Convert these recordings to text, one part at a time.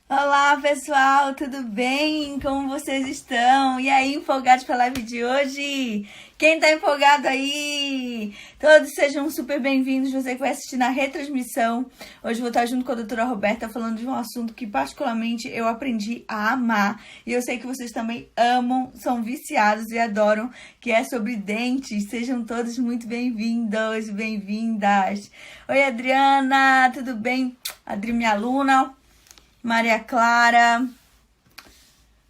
Olá, pessoal, tudo bem? Como vocês estão? E aí, empolgados para a live de hoje? Quem tá empolgado aí? Todos sejam super bem-vindos. Você que vai assistir na retransmissão. Hoje vou estar junto com a doutora Roberta falando de um assunto que particularmente eu aprendi a amar. E eu sei que vocês também amam, são viciados e adoram, que é sobre dentes. Sejam todos muito bem-vindos, bem-vindas. Oi, Adriana, tudo bem? Adri, minha aluna. Maria Clara,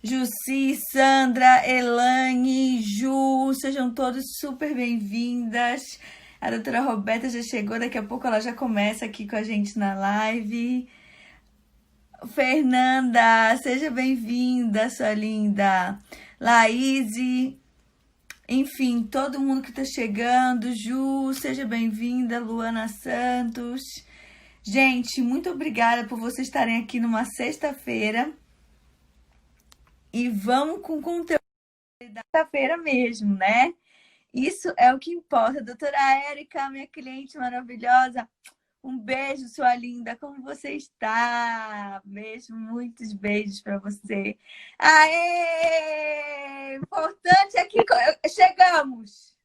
Jussi, Sandra, Elane, Ju, sejam todos super bem-vindas. A doutora Roberta já chegou, daqui a pouco ela já começa aqui com a gente na live. Fernanda, seja bem-vinda, sua linda. Laís, enfim, todo mundo que tá chegando. Ju, seja bem-vinda. Luana Santos. Gente, muito obrigada por vocês estarem aqui numa sexta-feira. E vamos com conteúdo da sexta-feira mesmo, né? Isso é o que importa. Doutora Érica, minha cliente maravilhosa, um beijo, sua linda. Como você está? Beijo, muitos beijos para você. Aê! Importante aqui, chegamos!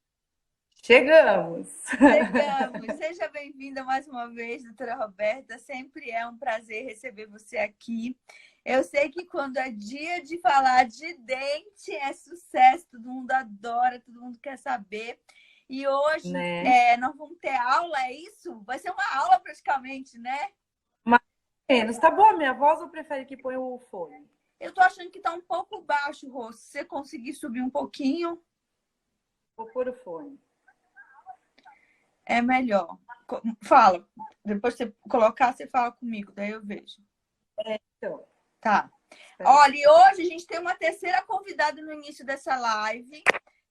Chegamos! Chegamos! Seja bem-vinda mais uma vez, doutora Roberta. Sempre é um prazer receber você aqui. Eu sei que quando é dia de falar de dente é sucesso, todo mundo adora, todo mundo quer saber. E hoje nós vamos ter aula, é isso? Vai ser uma aula praticamente, né? Mais ou menos. Tá boa a minha voz ou prefere que ponha o fone? Eu tô achando que tá um pouco baixo, Rô. Se você conseguir subir um pouquinho... Vou pôr o fone. É melhor. Fala. Depois você colocar, você fala comigo, daí eu vejo. Então. Tá. Olha, e hoje a gente tem uma terceira convidada no início dessa live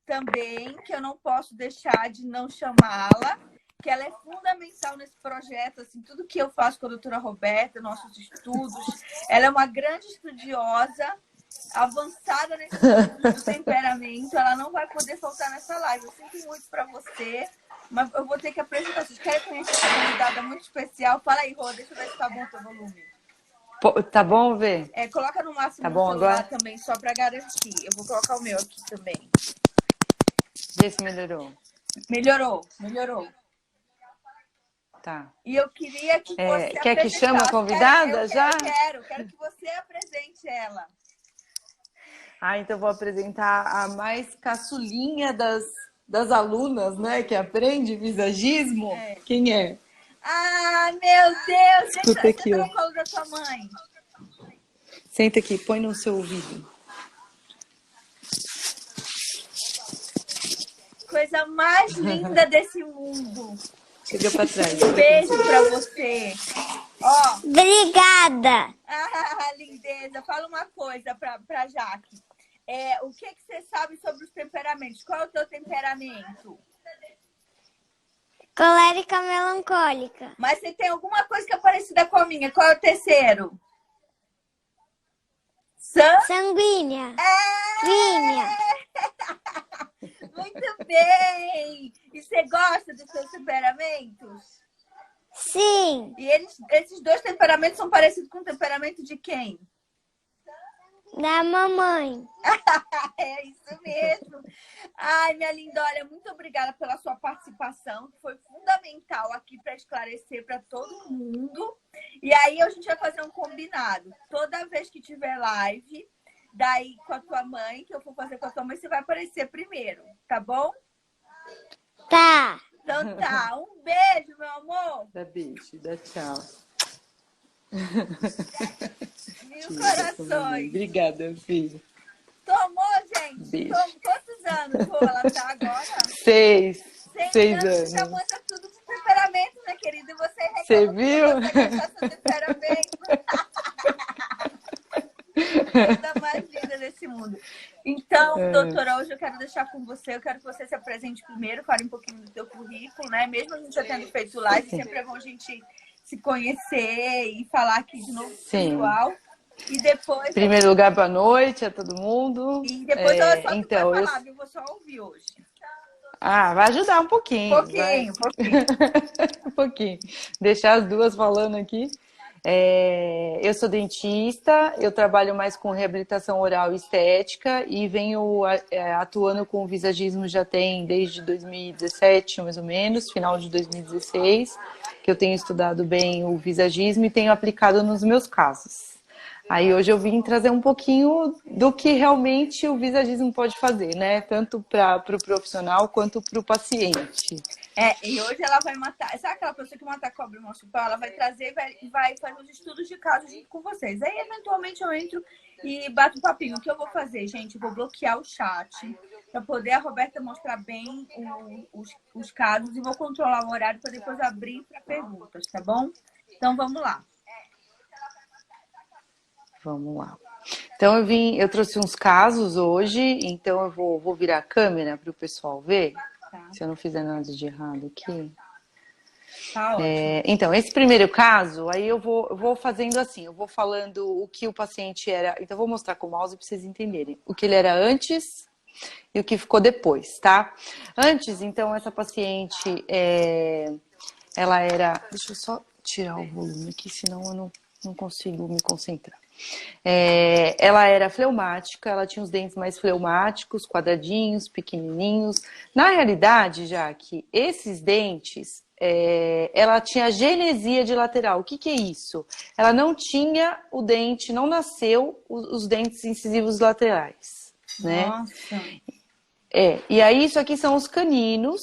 também, que eu não posso deixar de não chamá-la, que ela é fundamental nesse projeto, assim, tudo que eu faço com a doutora Roberta, nossos estudos. Ela é uma grande estudiosa, avançada nesse estudo do temperamento. Ela não vai poder faltar nessa live. Eu sinto muito para você, mas eu vou ter que apresentar. Vocês querem conhecer essa convidada muito especial? Fala aí, Rô, deixa eu ver se tá bom o teu volume. Tá bom, ver? Coloca no máximo tá no bom celular agora? também, só para garantir. Eu vou colocar o meu aqui também. Vê se melhorou. Melhorou. Tá. E eu queria que você quer que chame a convidada já? Quero que você apresente ela. Então vou apresentar a mais caçulinha das alunas, né? Que aprende visagismo. Quem é? Ah, meu Deus! Escuta aqui, no colo da sua mãe. Senta aqui, põe no seu ouvido. Coisa mais linda desse mundo. Chega pra trás. Um beijo pra você. Ó. Obrigada. Ah, lindeza. Fala uma coisa pra Jaque. O que você sabe sobre os temperamentos? Qual é o teu temperamento? Colérica melancólica. Mas você tem alguma coisa que é parecida com a minha. Qual é o terceiro? Sanguínea. Vinha. Muito bem! E você gosta dos seus temperamentos? Sim. E esses dois temperamentos são parecidos com o temperamento de quem? Da mamãe. É isso mesmo. Ai, minha linda, olha, muito obrigada pela sua participação, que foi fundamental aqui para esclarecer para todo mundo. E aí a gente vai fazer um combinado. Toda vez que tiver live, daí com a tua mãe, que eu for fazer com a tua mãe, você vai aparecer primeiro, tá bom? Tá. Então tá, um beijo, meu amor. Dá beijo, dá tchau. Mil corações. Obrigada, filho. Tomou, gente? Beijo. Quantos anos ela tá agora? 6 6 anos. Já manda tudo de temperamento, né, querida? E você reclama Você viu? Você quer seu temperamento. Coisa mais linda desse mundo. Então, doutora, hoje eu quero deixar com você, eu quero que você se apresente primeiro, fale um pouquinho do teu currículo, né? Mesmo a gente já tendo feito live, sempre é bom a gente se conhecer e falar aqui de novo igual. E depois... Em primeiro lugar, boa noite a todo mundo. E depois eu só então, vai falar, eu vou só ouvir hoje. Vai ajudar um pouquinho. Um pouquinho. Um pouquinho. Deixar as duas falando aqui. Eu sou dentista, eu trabalho mais com reabilitação oral e estética e venho atuando com o visagismo já tem desde 2017, mais ou menos, final de 2016, que eu tenho estudado bem o visagismo e tenho aplicado nos meus casos. Aí hoje eu vim trazer um pouquinho do que realmente o visagismo pode fazer, né? Tanto para o profissional quanto para o paciente. E hoje ela vai matar. Sabe aquela pessoa que mata a cobra e mostra o pau? Ela vai trazer e vai fazer os estudos de caso junto com vocês. Aí, eventualmente, eu entro e bato um papinho. O que eu vou fazer, gente? Eu vou bloquear o chat para poder a Roberta mostrar bem os casos e vou controlar o horário para depois abrir para perguntas, tá bom? Então, vamos lá. Vamos lá. Então, eu trouxe uns casos hoje, então eu vou virar a câmera para o pessoal ver. Tá. Se eu não fizer nada de errado aqui. Tá ótimo. Então, esse primeiro caso, aí eu vou fazendo assim, eu vou falando o que o paciente era. Então, eu vou mostrar com o mouse para vocês entenderem. O que ele era antes e o que ficou depois, tá? Antes, então, essa paciente, ela era... Deixa eu só tirar o volume aqui, senão eu não consigo me concentrar. Ela era fleumática, ela tinha os dentes mais fleumáticos, quadradinhos, pequenininhos. Na realidade, Jaque, esses dentes, ela tinha genesia de lateral. O que é isso? Ela não tinha o dente, não nasceu os dentes incisivos laterais, né? Nossa. E aí isso aqui são os caninos,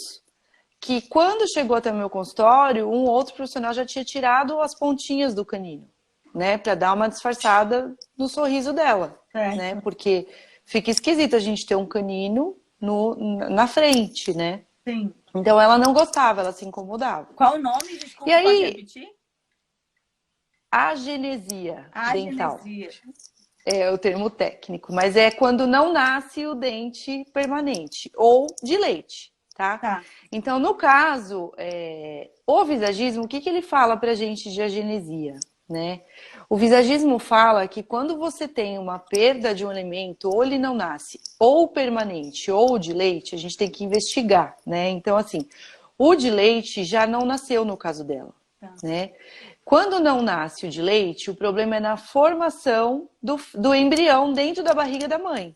que quando chegou até o meu consultório, um outro profissional já tinha tirado as pontinhas do canino, né, para dar uma disfarçada no sorriso dela, né, porque fica esquisito a gente ter um canino na frente, né? Sim. Então ela não gostava, ela se incomodava. Qual o nome? Desculpa, e aí, pode repetir? Agenesia dental. Agenesia. É o termo técnico, mas é quando não nasce o dente permanente ou de leite, tá? Então, no caso, o visagismo, o que ele fala pra gente de agenesia, né? O visagismo fala que quando você tem uma perda de um elemento, ou ele não nasce, ou permanente, ou de leite, a gente tem que investigar, né? Então, assim, o de leite já não nasceu no caso dela, né? Quando não nasce o de leite, o problema é na formação do embrião dentro da barriga da mãe.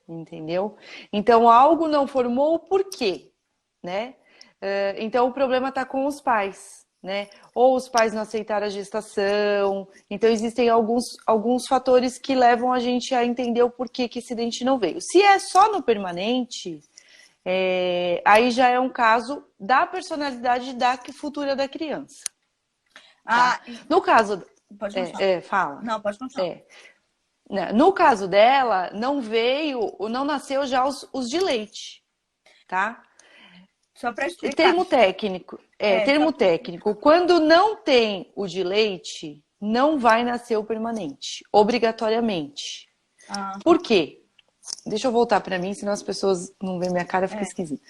Entendeu? Então, algo não formou, por quê? Né? Então, o problema está com os pais, né? Ou os pais não aceitaram a gestação. Então, existem alguns fatores que levam a gente a entender o porquê que esse dente não veio. Se é só no permanente, aí já é um caso da personalidade futura da criança. Tá? No caso... Pode continuar. Fala. Não, pode continuar. No caso dela, não nasceu já os de leite, tá? Só para explicar. Termo técnico. Termo técnico. Quando não tem o de leite, não vai nascer o permanente, obrigatoriamente. Por quê? Deixa eu voltar para mim, senão as pessoas não veem minha cara, fica esquisito.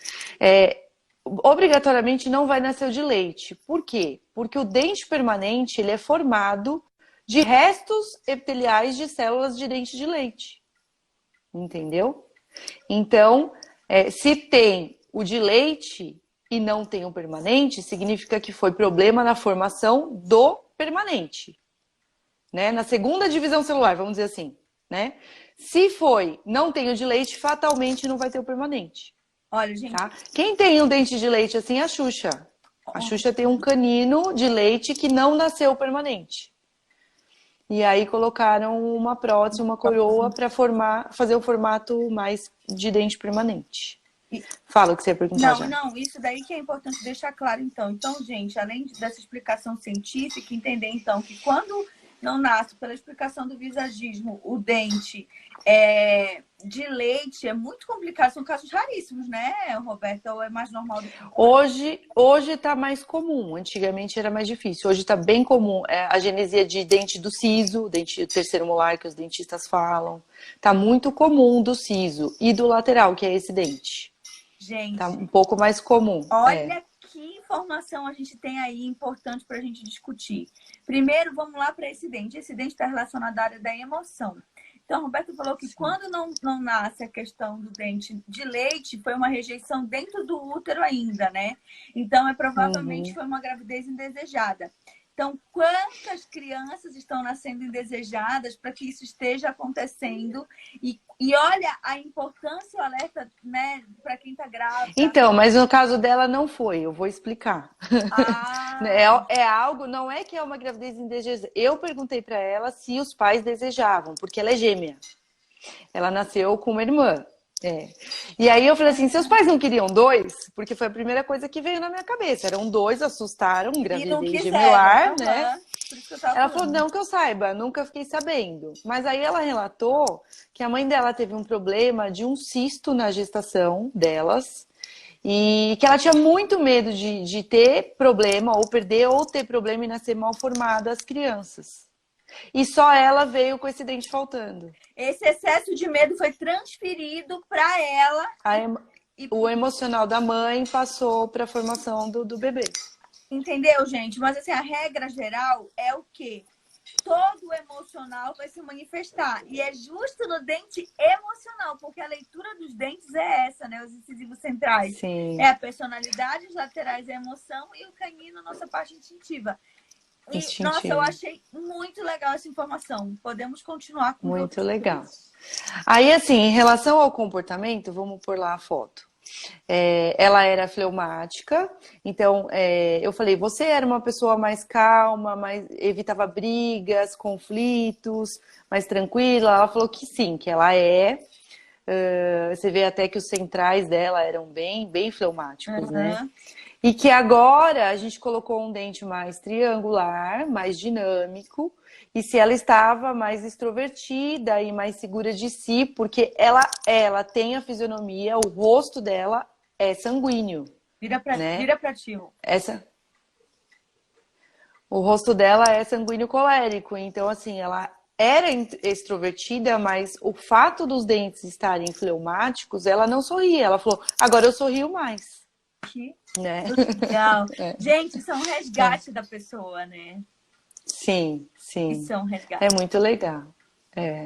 Obrigatoriamente não vai nascer o de leite. Por quê? Porque o dente permanente ele é formado de restos epiteliais de células de dente de leite. Entendeu? Então, se tem o de leite e não tem o permanente, significa que foi problema na formação do permanente. Né? Na segunda divisão celular, vamos dizer assim. Né? Se não tem o de leite, fatalmente não vai ter o permanente. Olha, gente. Tá? Quem tem um dente de leite assim é a Xuxa. A Xuxa tem um canino de leite que não nasceu permanente. E aí colocaram uma prótese, uma coroa para fazer o formato mais de dente permanente. Fala o que você ia perguntar já. Não, isso daí que é importante deixar claro, então. Então, gente, além dessa explicação científica, entender, então, que quando não nasce, pela explicação do visagismo, o dente de leite é muito complicado. São casos raríssimos, né, Roberta? Ou é mais normal do que... Hoje está mais comum. Antigamente era mais difícil. Hoje está bem comum. A genesia de dente do siso, dente do terceiro molar, que os dentistas falam. Está muito comum do siso e do lateral, que é esse dente. Gente, está um pouco mais comum. Olha que informação a gente tem aí importante para a gente discutir. Primeiro, vamos lá para esse dente. Esse dente está relacionado à área da emoção. Então, a Roberta falou que quando não nasce a questão do dente de leite, foi uma rejeição dentro do útero ainda, né? Então, provavelmente foi uma gravidez indesejada. Então, quantas crianças estão nascendo indesejadas para que isso esteja acontecendo? E olha a importância, o alerta, né, para quem está grávida. Então, mas no caso dela não foi, eu vou explicar. Ah. É algo, não é que é uma gravidez indesejada. Eu perguntei para ela se os pais desejavam, porque ela é gêmea. Ela nasceu com uma irmã. É. E aí eu falei assim, seus pais não queriam dois? Porque foi a primeira coisa que veio na minha cabeça. Eram dois, assustaram, E não gravidez quiseram. gemelar, né? Por isso que eu tava Ela falou, falando. não que eu saiba, nunca fiquei sabendo. Mas aí ela relatou que a mãe dela teve um problema de um cisto na gestação delas e que ela tinha muito medo de ter problema, ou perder, ou ter problema e nascer mal formada as crianças. E só ela veio com esse dente faltando. Esse excesso de medo foi transferido para ela. O emocional da mãe passou para a formação do bebê. Entendeu, gente? Mas assim, a regra geral é o quê? Todo emocional vai se manifestar. E é justo no dente emocional, porque a leitura dos dentes é essa, né? Os incisivos centrais. Sim. É a personalidade, os laterais é a emoção e o canino, nossa parte instintiva. E, nossa, eu achei muito legal essa informação. Podemos continuar com muito legal. Aí, assim, em relação ao comportamento, vamos pôr lá a foto. Ela era fleumática, então eu falei, você era uma pessoa mais calma, mais evitava brigas, conflitos, mais tranquila? Ela falou que sim, que ela é. Você vê até que os centrais dela eram bem fleumáticos, né? E que agora a gente colocou um dente mais triangular, mais dinâmico, e se ela estava mais extrovertida e mais segura de si, porque ela tem a fisionomia, o rosto dela é sanguíneo. Vira pra ti. O rosto dela é sanguíneo colérico, então assim, ela era extrovertida, mas o fato dos dentes estarem fleumáticos, ela não sorria. Ela falou, agora eu sorrio mais. Que né? legal. Gente, isso é um resgate da pessoa, né? Sim. Isso é um resgate. É muito legal.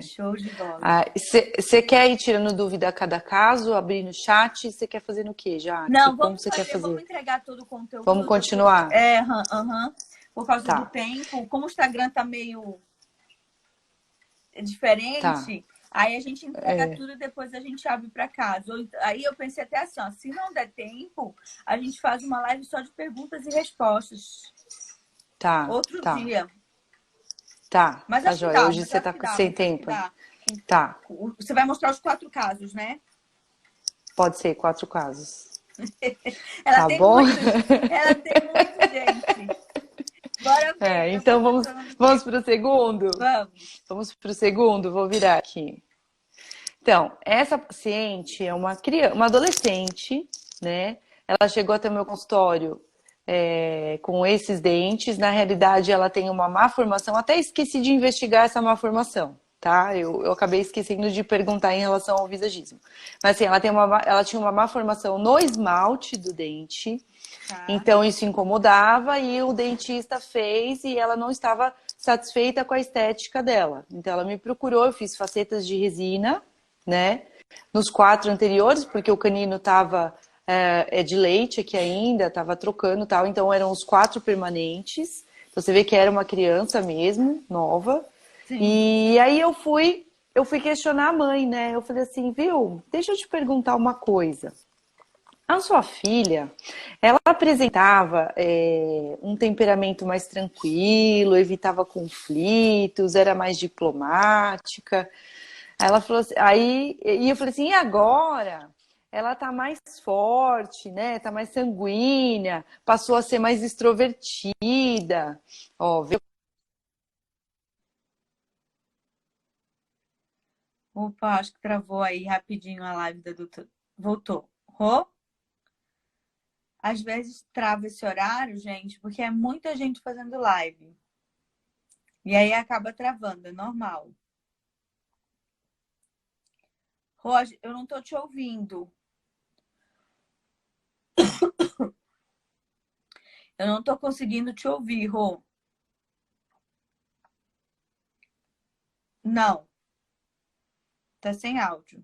Show de bola. Você quer ir tirando dúvida a cada caso, abrir no chat? Você quer fazer no quê, Jaque? Não, Como você quer fazer? Vamos entregar todo o conteúdo. Vamos continuar? Por causa do tempo. Como o Instagram tá meio diferente, aí a gente entrega tudo e depois a gente abre para casa. Aí eu pensei até assim, ó, se não der tempo, a gente faz uma live só de perguntas e respostas. Outro dia. Mas Tá joia. Hoje você tá sem tempo. Tá. Você vai mostrar os 4 casos, né? Pode ser 4 casos. Ela tem muitos, gente. Bora ver. Então vamos para o segundo? Vamos para o segundo, vou virar aqui. Então, essa paciente é uma adolescente, né? Ela chegou até o meu consultório com esses dentes. Na realidade, ela tem uma má formação. Até esqueci de investigar essa má formação, tá? Eu acabei esquecendo de perguntar em relação ao visagismo. Mas assim, ela tinha uma má formação no esmalte do dente. Então isso incomodava e o dentista fez e ela não estava satisfeita com a estética dela. Então ela me procurou, eu fiz facetas de resina, né? Nos 4 anteriores, porque o canino estava de leite aqui ainda, estava trocando e tal. Então eram os 4 permanentes. Então, você vê que era uma criança mesmo, nova. Sim. E aí eu fui questionar a mãe, né? Eu falei assim, viu, deixa eu te perguntar uma coisa. A sua filha, ela apresentava um temperamento mais tranquilo, evitava conflitos, era mais diplomática. Aí ela falou assim, e eu falei assim, e agora? Ela tá mais forte, né? Tá mais sanguínea, passou a ser mais extrovertida. Ó, viu? Opa, acho que travou aí rapidinho a live da doutora. Voltou. Rô? Às vezes trava esse horário, gente, porque é muita gente fazendo live. E aí acaba travando, é normal. Roger, eu não tô te ouvindo. Eu não tô conseguindo te ouvir, Rô. Não. Tá sem áudio.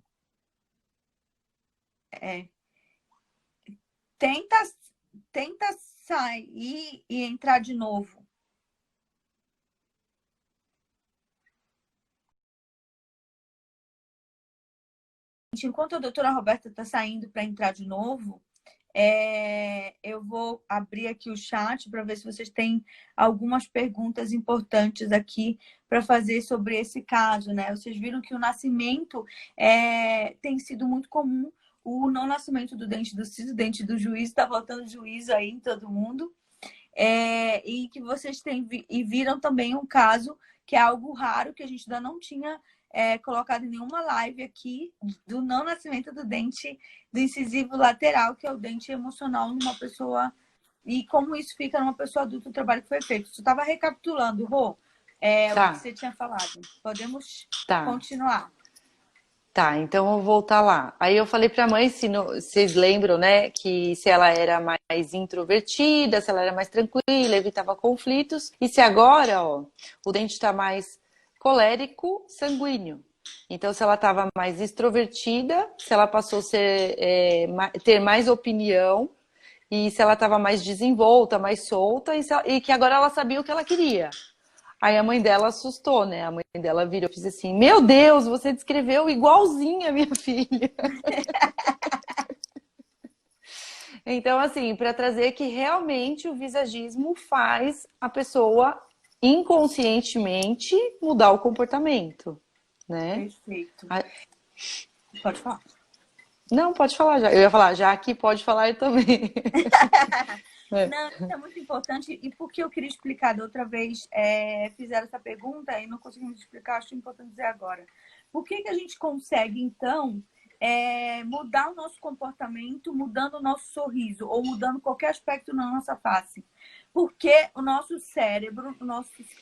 Tenta sair e entrar de novo. enquanto a doutora Roberta está saindo para entrar de novo, eu vou abrir aqui o chat para ver se vocês têm algumas perguntas importantes aqui para fazer sobre esse caso, né? Vocês viram que o nascimento tem sido muito comum, o não nascimento do dente do siso, dente do juízo, está faltando juízo aí em todo mundo. E que vocês viram também um caso que é algo raro, que a gente ainda não tinha colocado em nenhuma live aqui, do não nascimento do dente do incisivo lateral, que é o dente emocional numa pessoa, e como isso fica numa pessoa adulta, o trabalho que foi feito. Você estava recapitulando, Rô, o que você tinha falado. Podemos continuar. Tá, então eu vou voltar lá. Aí eu falei pra mãe, vocês lembram, né, que se ela era mais introvertida, se ela era mais tranquila, evitava conflitos, e se agora, ó, o dente tá mais colérico, sanguíneo. Então, se ela estava mais extrovertida, se ela passou a ter mais opinião, e se ela estava mais desenvolta, mais solta, e que agora ela sabia o que ela queria. Aí a mãe dela assustou, né? A mãe dela virou e fez assim: meu Deus, você descreveu igualzinha a minha filha. Então, assim, para trazer que realmente o visagismo faz a pessoa inconscientemente mudar o comportamento, né? Perfeito. Pode falar. Não, pode falar já. Eu ia falar, já que pode falar eu também. Não, isso é muito importante. E por que eu queria explicar da outra vez, fizeram essa pergunta e não conseguimos explicar, acho importante dizer agora. Por que a gente consegue, então, mudar o nosso comportamento, mudando o nosso sorriso, ou mudando qualquer aspecto na nossa face? Porque o nosso cérebro,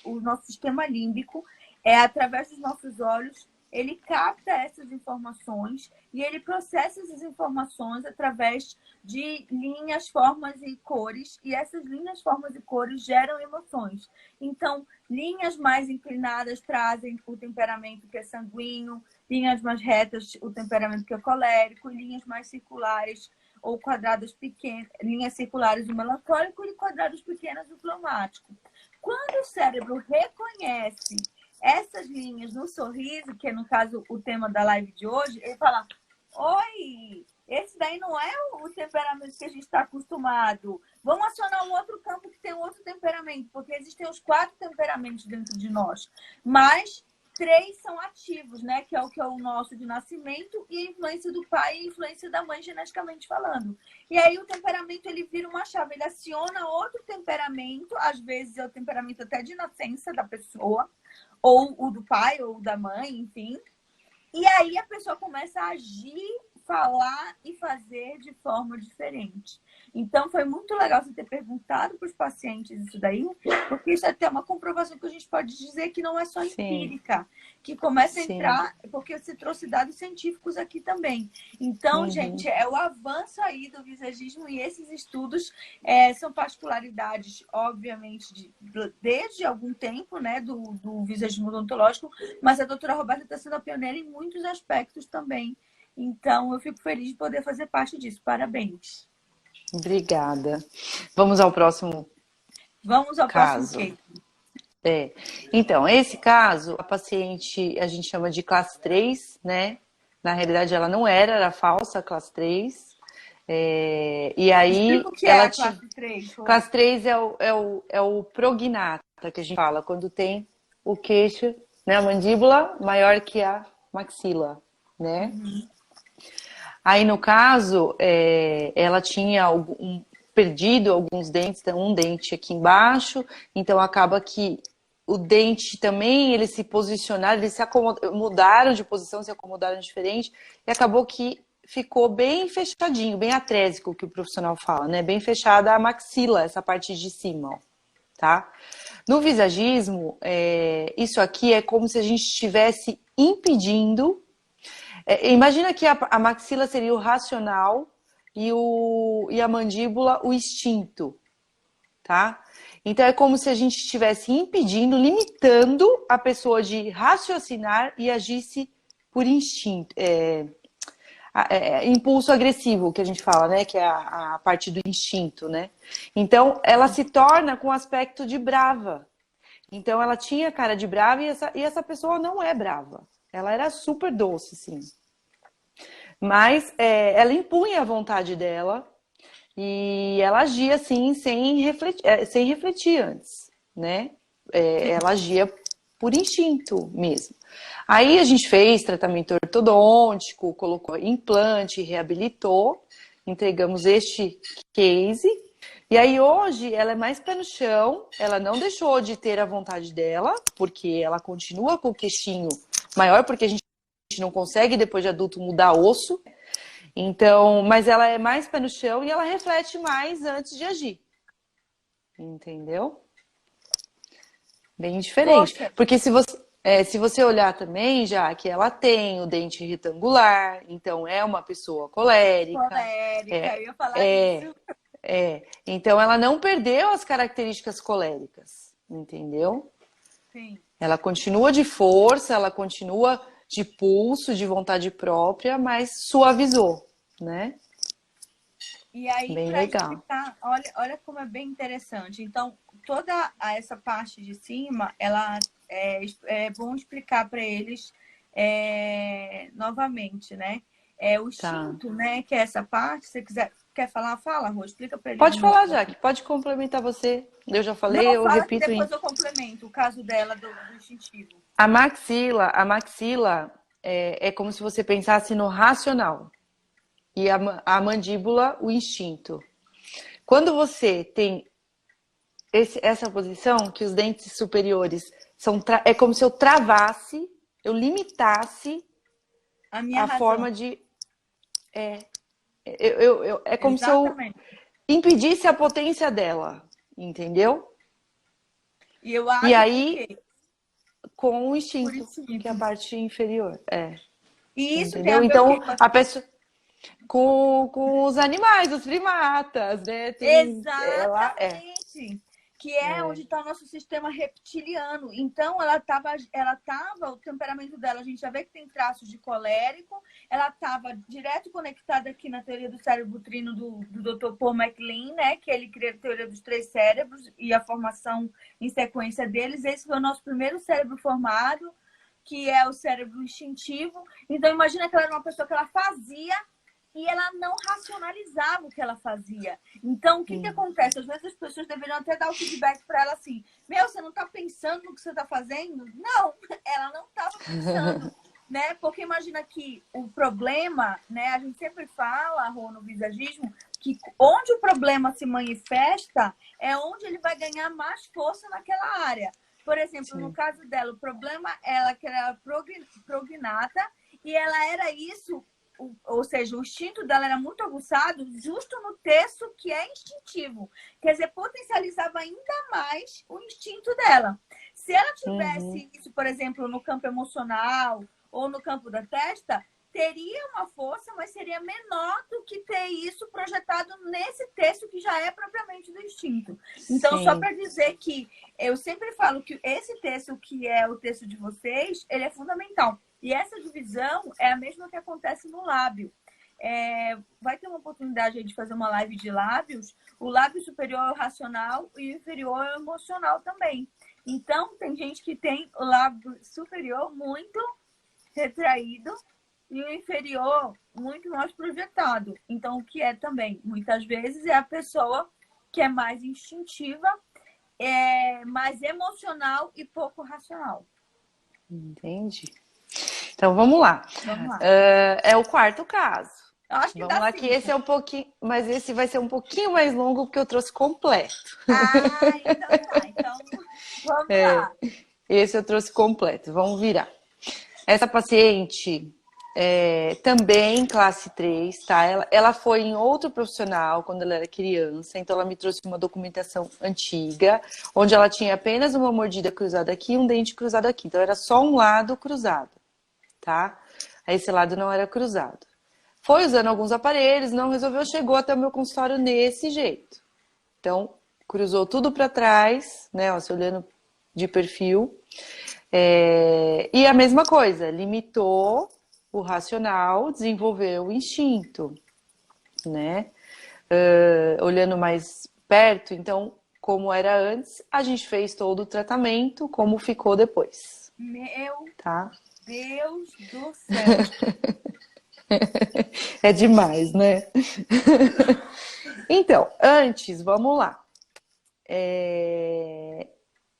o nosso sistema límbico, através dos nossos olhos, ele capta essas informações e ele processa essas informações através de linhas, formas e cores. E essas linhas, formas e cores geram emoções. Então, linhas mais inclinadas trazem o temperamento que é sanguíneo, linhas mais retas, o temperamento que é colérico, e linhas mais circulares ou quadradas pequenas, linhas circulares, o melancólico, e quadrados pequenos, o fleumático. Quando o cérebro reconhece essas linhas no sorriso, que é, no caso, o tema da live de hoje, ele fala: oi, esse daí não é o temperamento que a gente está acostumado. Vamos acionar um outro campo que tem um outro temperamento, porque existem os 4 temperamentos dentro de nós. Mas 3 são ativos, né? Que é o nosso de nascimento, e a influência do pai e a influência da mãe, geneticamente falando. E aí o temperamento, ele vira uma chave, ele aciona outro temperamento, às vezes é o temperamento até de nascença da pessoa, ou o do pai, ou da mãe, enfim. E aí a pessoa começa a agir, falar e fazer de forma diferente. Então, foi muito legal você ter perguntado para os pacientes isso daí, porque isso é até uma comprovação que a gente pode dizer que não é só empírica, que começa a entrar, porque você trouxe dados científicos aqui também. Então, gente, é o avanço aí do visagismo, e esses estudos são particularidades, obviamente, desde algum tempo, né, do visagismo odontológico, mas a doutora Roberta está sendo a pioneira em muitos aspectos também. Então, eu fico feliz de poder fazer parte disso. Parabéns. Obrigada. Vamos ao próximo caso. Próximo Então, esse caso, a paciente a gente chama de classe 3, né? Na realidade, ela não era falsa classe 3. E aí, explica o que é a classe 3. Classe 3 é o prognata, que a gente fala, quando tem o queixo, né, a mandíbula maior que a maxila, né? Aí, no caso, ela tinha perdido alguns dentes, um dente aqui embaixo, então acaba que o dente também, eles se posicionaram, eles mudaram de posição, se acomodaram diferente, e acabou que ficou bem fechadinho, bem atrésico, que o profissional fala, né? Bem fechada a maxila, essa parte de cima, ó, tá? No visagismo, isso aqui é como se a gente estivesse impedindo. Imagina que a maxila seria o racional e a mandíbula o instinto, tá? Então é como se a gente estivesse impedindo, limitando a pessoa de raciocinar e agisse por instinto, impulso agressivo, que a gente fala, né? Que é a parte do instinto, né? Então ela se torna com aspecto de brava. Então ela tinha cara de brava, e essa pessoa não é brava. Ela era super doce, sim. Mas ela impunha a vontade dela e ela agia assim sem refletir antes, né? Ela agia por instinto mesmo. Aí a gente fez tratamento ortodôntico, colocou implante, reabilitou, entregamos este case. E aí hoje ela é mais pé no chão, ela não deixou de ter a vontade dela, porque ela continua com o queixinho maior, porque a gente não consegue depois de adulto mudar osso. Então, mas ela é mais pé no chão e ela reflete mais antes de agir. Entendeu? Bem diferente. Poxa, Porque se você olhar também, já que ela tem o dente retangular, então é uma pessoa colérica. colérica, É, eu ia falar é, isso. Então ela não perdeu as características coléricas, entendeu? Sim. Ela continua de força, ela continua de pulso, de vontade própria, mas suavizou, né? E aí, Bem para legal. explicar, olha como é bem interessante. Então, essa parte de cima, ela é bom explicar para eles novamente, né? O Tá. instinto, né? Que é essa parte. Se você quer falar, fala, Rô. Explica para eles de Pode novo. falar, Jaque. Pode complementar você. Eu já falei, Não, eu fala que repito. depois eu complemento o caso dela do instintivo. A maxila é como se você pensasse no racional e a mandíbula, o instinto. Quando você tem essa posição, que os dentes superiores é como se eu travasse, eu limitasse A minha a razão. forma de. É como se eu Exatamente. impedisse a potência dela, entendeu? E eu E ajo por aí, quê? com o Por instinto, que é a instinto. parte inferior. E isso tem Entendeu? a ver o quê? Então, a pessoa. Com os animais, os primatas, né? Exatamente. Que é É, onde está o nosso sistema reptiliano. Então, o temperamento dela, a gente já vê que tem traços de colérico, ela estava direto conectada aqui na teoria do cérebro trino do Dr. Paul MacLean, né? Que ele cria a teoria dos três cérebros e a formação em sequência deles. Esse foi o nosso primeiro cérebro formado, que é o cérebro instintivo. Então, imagina que ela era uma pessoa que ela fazia e ela não racionalizava o que ela fazia. Então, o que, que acontece? Às vezes as pessoas deveriam até dar o feedback para ela assim: meu, você não está pensando no que você está fazendo? Não, ela não estava pensando. Né? Porque imagina que o problema, né? A gente sempre fala, Rô, no visagismo, que onde o problema se manifesta é onde ele vai ganhar mais força naquela área. Por exemplo, no sim. caso dela, o problema ela que era prognata e ela era isso, ou seja, o instinto dela era muito aguçado justo no terço que é instintivo. Quer dizer, potencializava ainda mais o instinto dela. Se ela tivesse isso, por exemplo, no campo emocional ou no campo da testa, teria uma força, mas seria menor do que ter isso projetado nesse terço que já é propriamente do instinto. Então, só Sim. para dizer que eu sempre falo que esse terço que é o terço de vocês, ele é fundamental. E essa divisão é a mesma que acontece no lábio. Vai ter uma oportunidade de fazer uma live de lábios. O lábio superior é o racional e o inferior é o emocional também. Então, tem gente que tem o lábio superior muito retraído e o inferior muito mais projetado. Então, o que é também, muitas vezes, é a pessoa que é mais instintiva, mais emocional e pouco racional. Entendi. Então vamos lá. Vamos lá. É o quarto caso. Eu acho que Vamos dá lá, que 5. esse é um pouquinho, mas esse vai ser um pouquinho mais longo porque eu trouxe completo. Então tá. Então, vamos lá. Esse eu trouxe completo. Vamos virar. Essa paciente também classe 3, tá? Ela foi em outro profissional quando ela era criança, então ela me trouxe uma documentação antiga, onde ela tinha apenas uma mordida cruzada aqui e um dente cruzado aqui. Então era só um lado cruzado, tá? Aí esse lado não era cruzado. Foi usando alguns aparelhos, não resolveu, chegou até o meu consultório nesse jeito. Então, cruzou tudo para trás, né? Ó, se olhando de perfil. E a mesma coisa, limitou o racional, desenvolveu o instinto, né? Olhando mais perto, então, como era antes, a gente fez todo o tratamento, como ficou depois, Meu tá? Deus do céu. É demais, né? Então, antes, vamos lá.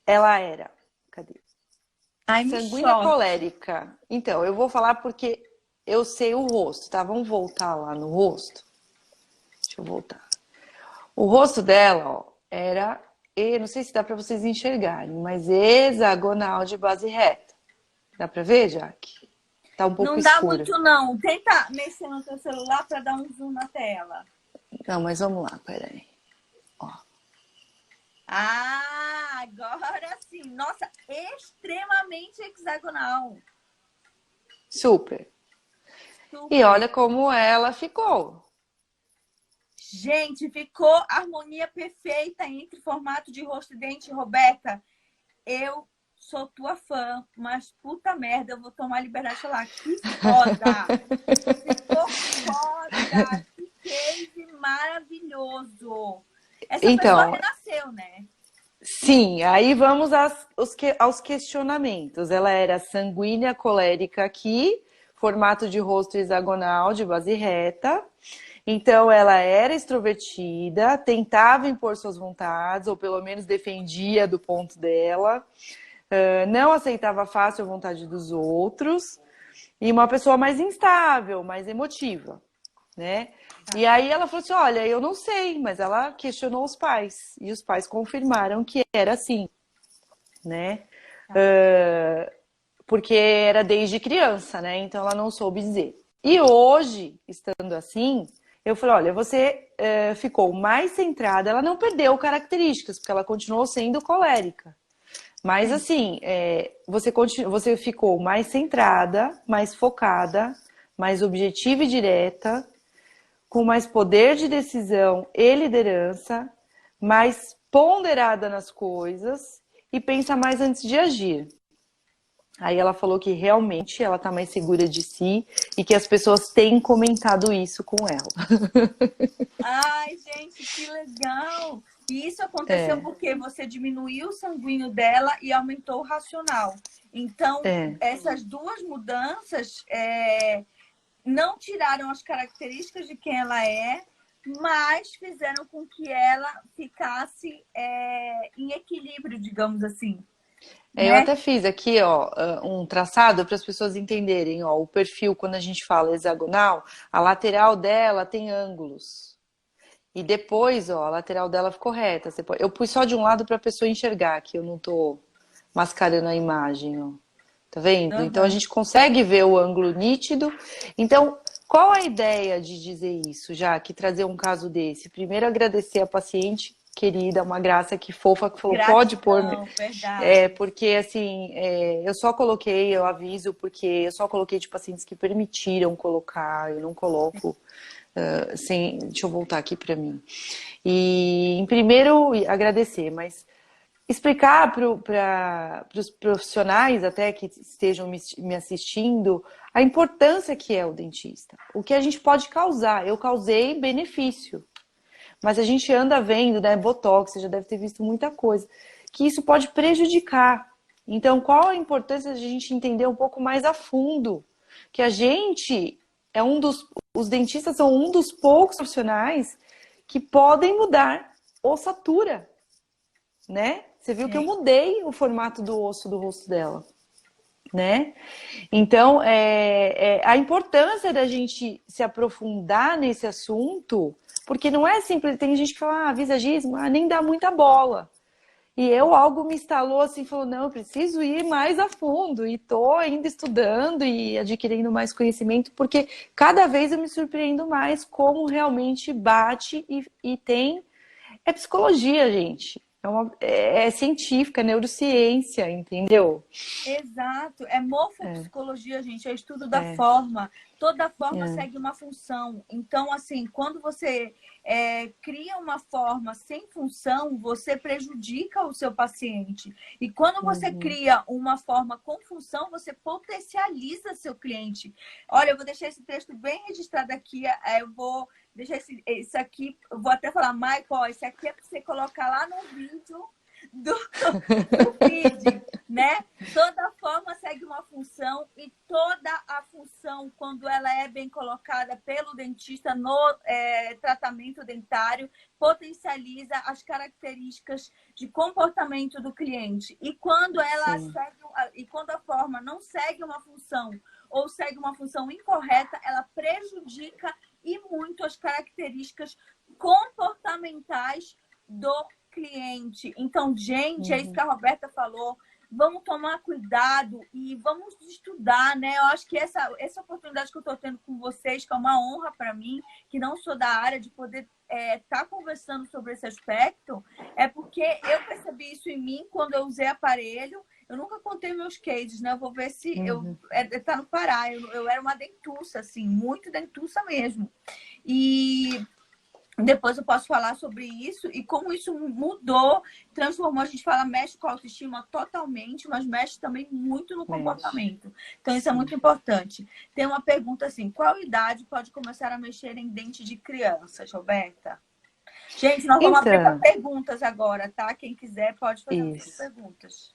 Ela era, cadê? Ai, me Sanguínea choque. colérica. Então, eu vou falar porque eu sei o rosto, tá? Vamos voltar lá no rosto? Deixa eu voltar. O rosto dela, ó, era, não sei se dá para vocês enxergarem, mas hexagonal de base reta. Dá para ver, Jaque? Tá um pouco Não dá escuro. muito, não. Tenta mexer no teu celular para dar um zoom na tela. Não, mas vamos lá, peraí. Ó. Ah, agora sim. Nossa, extremamente hexagonal. Super. Super. E olha como ela ficou. Gente, ficou harmonia perfeita entre formato de rosto e dente, Roberta. Eu sou tua fã, mas puta merda, eu vou tomar liberdade de falar. Que foda! Ficou foda! Que case maravilhoso! Essa pessoa Então, renasceu, né? sim, aí vamos aos questionamentos. Ela era sanguínea colérica aqui, formato de rosto hexagonal, de base reta. Então, ela era extrovertida, tentava impor suas vontades, ou pelo menos defendia do ponto dela, não aceitava fácil a vontade dos outros, e uma pessoa mais instável, mais emotiva, né? E aí ela falou assim, olha, eu não sei, mas ela questionou os pais, e os pais confirmaram que era assim, né? Porque era desde criança, né? Então ela não soube dizer. E hoje, estando assim, eu falei, olha, você ficou mais centrada, ela não perdeu características, porque ela continuou sendo colérica. Mas assim, você ficou mais centrada, mais focada, mais objetiva e direta, com mais poder de decisão e liderança, mais ponderada nas coisas e pensa mais antes de agir. Aí ela falou que realmente ela tá mais segura de si e que as pessoas têm comentado isso com ela. Ai, gente, que legal! E isso aconteceu porque você diminuiu o sanguíneo dela e aumentou o racional. Então, essas duas mudanças não tiraram as características de quem ela é, mas fizeram com que ela ficasse em equilíbrio, digamos assim. Eu Né? até fiz aqui, ó, um traçado para as pessoas entenderem, ó, o perfil quando a gente fala hexagonal, a lateral dela tem ângulos. E depois, ó, a lateral dela ficou reta. Eu pus só de um lado para a pessoa enxergar, que eu não tô mascarando a imagem, ó. Tá vendo? Então a gente consegue ver o ângulo nítido. Então, qual a ideia de dizer isso, já que trazer um caso desse? Primeiro, agradecer a paciente querida, uma graça que fofa, que falou, Gratidão, pode pôr. Verdade. Porque assim, eu só coloquei, eu aviso, porque eu só coloquei de pacientes que permitiram colocar, eu não coloco. Sem, deixa eu voltar aqui para mim. E, em primeiro, agradecer, mas explicar para os profissionais até que estejam me assistindo a importância que é o dentista. O que a gente pode causar. Eu causei benefício. Mas a gente anda vendo, né, Botox, você já deve ter visto muita coisa, que isso pode prejudicar. Então, qual a importância de a gente entender um pouco mais a fundo? Que a gente os dentistas são um dos poucos profissionais que podem mudar ossatura, né? Você viu que eu mudei o formato do osso do rosto dela, né? Então, a importância da gente se aprofundar nesse assunto, porque não é simples. Tem gente que fala, visagismo, nem dá muita bola. E algo me instalou assim, falou, não, eu preciso ir mais a fundo. E tô ainda estudando e adquirindo mais conhecimento, porque cada vez eu me surpreendo mais como realmente bate e tem... É psicologia, gente. É científica, é neurociência, entendeu? Exato, é morfopsicologia, gente, é o estudo da forma. Toda forma segue uma função. Então, assim, quando você cria uma forma sem função, você prejudica o seu paciente. E quando você cria uma forma com função, você potencializa seu cliente. Olha, eu vou deixar esse texto bem registrado aqui, eu vou deixar isso aqui, eu vou até falar, Michael, esse aqui é para você colocar lá no vídeo do feed, né? Toda forma segue uma função. função, e toda a função, quando ela é bem colocada pelo dentista no tratamento dentário, potencializa as características de comportamento do cliente. E quando ela e quando a forma não segue uma função ou segue uma função incorreta, ela prejudica e muito as características comportamentais do cliente. Então, gente, é isso que a Roberta falou. Vamos tomar cuidado e vamos estudar, né? Eu acho que essa oportunidade que eu estou tendo com vocês, que é uma honra para mim, que não sou da área, de poder estar conversando sobre esse aspecto, é porque eu percebi isso em mim quando eu usei aparelho. Eu nunca contei meus cases, né? Eu vou ver se tá no Pará. Eu era uma dentuça, assim, muito dentuça mesmo. E depois eu posso falar sobre isso e como isso mudou, transformou. A gente fala, mexe com a autoestima totalmente, mas mexe também muito no comportamento. Então, isso é muito importante. Tem uma pergunta assim: qual idade pode começar a mexer em dente de crianças, Roberta? Gente, nós vamos abrir para perguntas agora, tá? Quem quiser pode fazer as perguntas.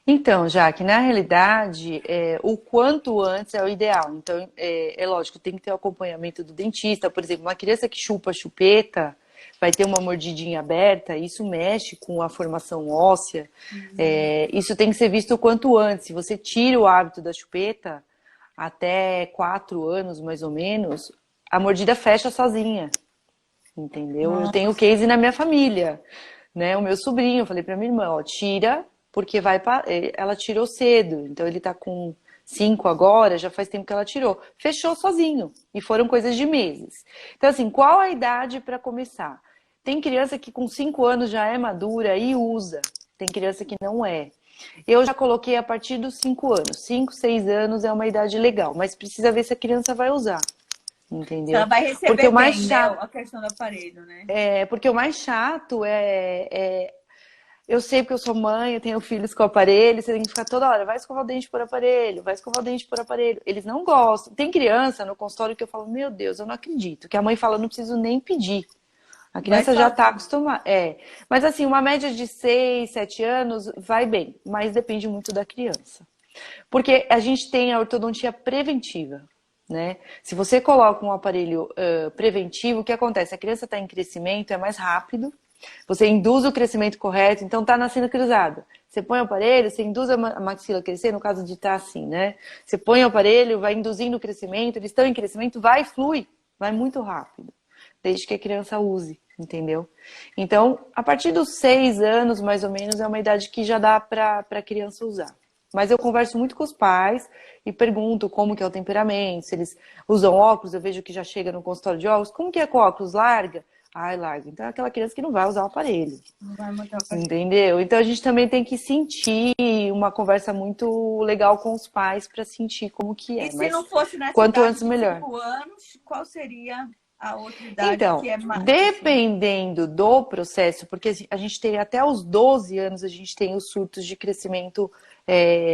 Então, Jaque, na realidade, o quanto antes é o ideal. Então, é lógico, tem que ter o acompanhamento do dentista. Por exemplo, uma criança que chupa a chupeta, vai ter uma mordidinha aberta, isso mexe com a formação óssea. Isso tem que ser visto o quanto antes. Se você tira o hábito da chupeta, até 4 anos, mais ou menos, a mordida fecha sozinha. Entendeu? Nossa. Eu tenho case na minha família, né? O meu sobrinho, eu falei pra minha irmã, ó, tira, porque ela tirou cedo, então ele tá com 5 agora, já faz tempo que ela tirou. Fechou sozinho, e foram coisas de meses. Então, assim, qual a idade para começar? Tem criança que com 5 anos já é madura e usa, tem criança que não é. Eu já coloquei a partir dos 5 anos. 5, 6 anos é uma idade legal, mas precisa ver se a criança vai usar. Entendeu? Ela vai receber porque o mais bem, chato, né, a questão do aparelho, né? Porque o mais chato eu sei porque eu sou mãe, eu tenho filhos com aparelho, você tem que ficar toda hora, vai escovar o dente por aparelho, vai escovar o dente por aparelho. Eles não gostam. Tem criança no consultório que eu falo, meu Deus, eu não acredito. Que a mãe fala, não preciso nem pedir. A criança já está acostumada. Mas assim, uma média de 6, 7 anos vai bem, mas depende muito da criança. Porque a gente tem a ortodontia preventiva. Né? Se você coloca um aparelho preventivo, o que acontece? A criança está em crescimento, é mais rápido, você induz o crescimento correto, então está nascendo cruzado. Você põe o aparelho, você induz a maxila a crescer, no caso de estar assim, né? Você põe o aparelho, vai induzindo o crescimento, eles estão em crescimento, flui, vai muito rápido, desde que a criança use, entendeu? Então, a partir dos 6 anos, mais ou menos, é uma idade que já dá para a criança usar. Mas eu converso muito com os pais e pergunto como que é o temperamento, se eles usam óculos, eu vejo que já chega no consultório de óculos, como que é com óculos? Larga? Ai, larga. Então é aquela criança que não vai usar o aparelho. Não vai montar o aparelho. Entendeu? Então a gente também tem que sentir uma conversa muito legal com os pais para sentir como que é. E se não fosse nessa quanto idade antes, de melhor. 5 anos, qual seria a outra idade Então, que é mais? dependendo do processo, porque a gente tem até os 12 anos, a gente tem os surtos de crescimento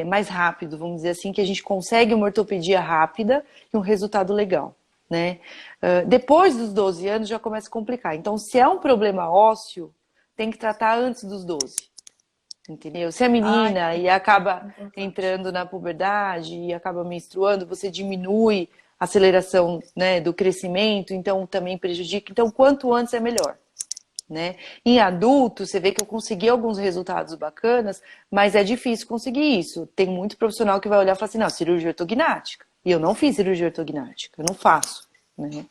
mais rápido, vamos dizer assim, que a gente consegue uma ortopedia rápida e um resultado legal, né? Depois dos 12 anos já começa a complicar. Então, se é um problema ósseo, tem que tratar antes dos 12. Entendeu? Se é menina e acaba entrando na puberdade e acaba menstruando, você diminui a aceleração, né, do crescimento, então também prejudica. Então, quanto antes é melhor. Né? Em adulto, você vê que eu consegui alguns resultados bacanas, mas é difícil conseguir isso. Tem muito profissional que vai olhar e falar assim, não, cirurgia ortognática. E eu não fiz cirurgia ortognática, eu não faço. Né?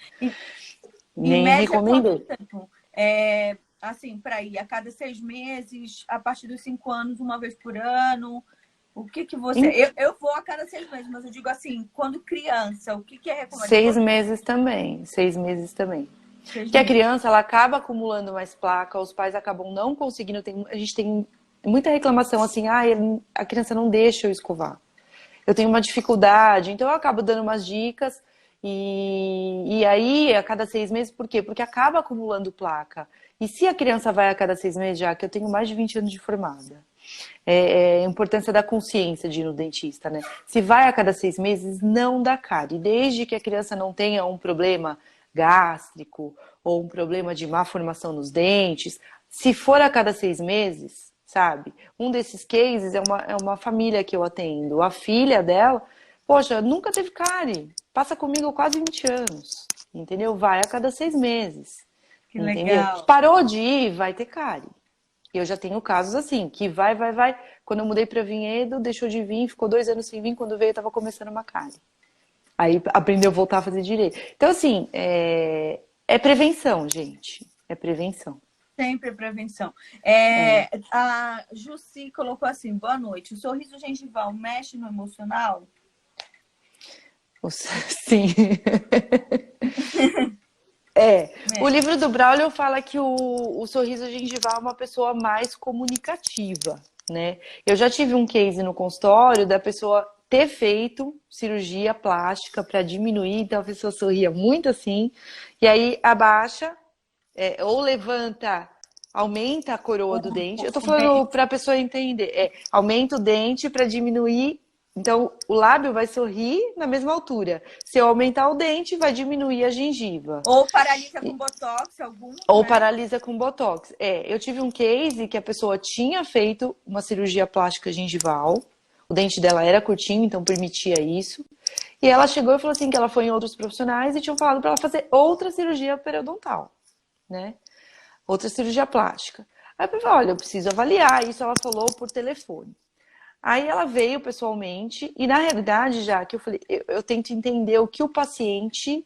Nem recomendei. Assim, para ir a cada 6 meses, a partir dos 5 anos, uma vez por ano. O que você... Eu vou a cada 6 meses, mas eu digo assim, quando criança, o que é recomendado? 6 meses também, 6 meses também. Porque a criança, ela acaba acumulando mais placa, os pais acabam não conseguindo... A gente tem muita reclamação assim, a criança não deixa eu escovar. Eu tenho uma dificuldade, então eu acabo dando umas dicas e aí a cada 6 meses, por quê? Porque acaba acumulando placa. E se a criança vai a cada 6 meses, já que eu tenho mais de 20 anos de formada, a importância da consciência de ir no dentista, né? Se vai a cada 6 meses, não dá cárie. Desde que a criança não tenha um problema gástrico ou um problema de má formação nos dentes, se for a cada 6 meses, sabe? Um desses cases é uma família que eu atendo. A filha dela, poxa, nunca teve cárie. Passa comigo há quase 20 anos, entendeu? Vai a cada 6 meses, Que entendeu? legal. Parou de ir, vai ter cárie. Eu já tenho casos assim, que vai. Quando eu mudei para Vinhedo, deixou de vir, ficou 2 anos sem vir, quando veio tava começando uma cárie. Aí aprendeu a voltar a fazer direito. Então, assim, é prevenção, gente. É prevenção. Sempre prevenção. A Jussi colocou assim, boa noite. O sorriso gengival mexe no emocional? Sim. O livro do Braulio fala que o sorriso gengival é uma pessoa mais comunicativa, né? Eu já tive um case no consultório da pessoa ter feito cirurgia plástica para diminuir, então a pessoa sorria muito assim, e aí abaixa, ou levanta, aumenta a coroa do dente. Eu tô falando para a pessoa entender, aumenta o dente para diminuir. Então, o lábio vai sorrir na mesma altura. Se eu aumentar o dente, vai diminuir a gengiva. Ou paralisa com botox, algum. Ou né? paralisa com botox. Eu tive um case que a pessoa tinha feito uma cirurgia plástica gengival. O dente dela era curtinho, então permitia isso. E ela chegou e falou assim que ela foi em outros profissionais e tinham falado para ela fazer outra cirurgia periodontal, né? Outra cirurgia plástica. Aí eu falei, olha, eu preciso avaliar. Isso ela falou por telefone. Aí ela veio pessoalmente e, na realidade, já que eu falei, eu tento entender o que o paciente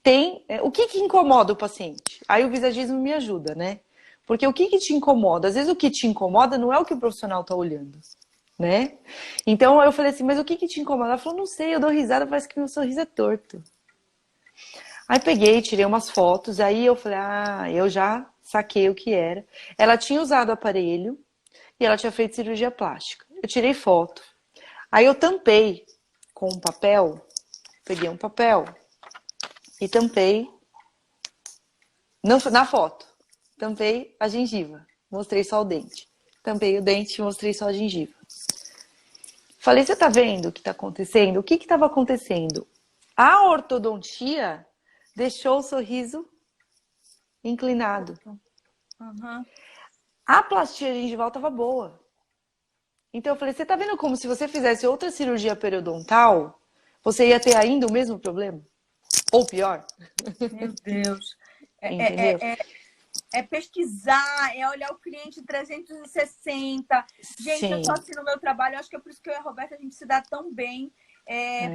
tem, o que incomoda o paciente. Aí o visagismo me ajuda, né? Porque o que te incomoda? Às vezes o que te incomoda não é o que o profissional tá olhando, né? Então eu falei assim, mas o que te incomoda? Ela falou, não sei, eu dou risada, parece que meu sorriso é torto. Aí peguei, tirei umas fotos, aí eu falei, eu já saquei o que era. Ela tinha usado aparelho e ela tinha feito cirurgia plástica. Eu tirei foto. Aí eu tampei com um papel, peguei um papel e tampei na foto. Tampei a gengiva, mostrei só o dente. Tampei o dente, mostrei só a gengiva. Falei, você tá vendo o que tá acontecendo? O que estava acontecendo? A ortodontia deixou o sorriso inclinado. Uhum. A plastia gengival tava boa. Então eu falei, você tá vendo como se você fizesse outra cirurgia periodontal, você ia ter ainda o mesmo problema? Ou pior? Meu Deus. Entendeu? É pesquisar, é olhar o cliente 360. Gente, Sim. eu só assim no meu trabalho, acho que é por isso que eu e a Roberta, a gente se dá tão bem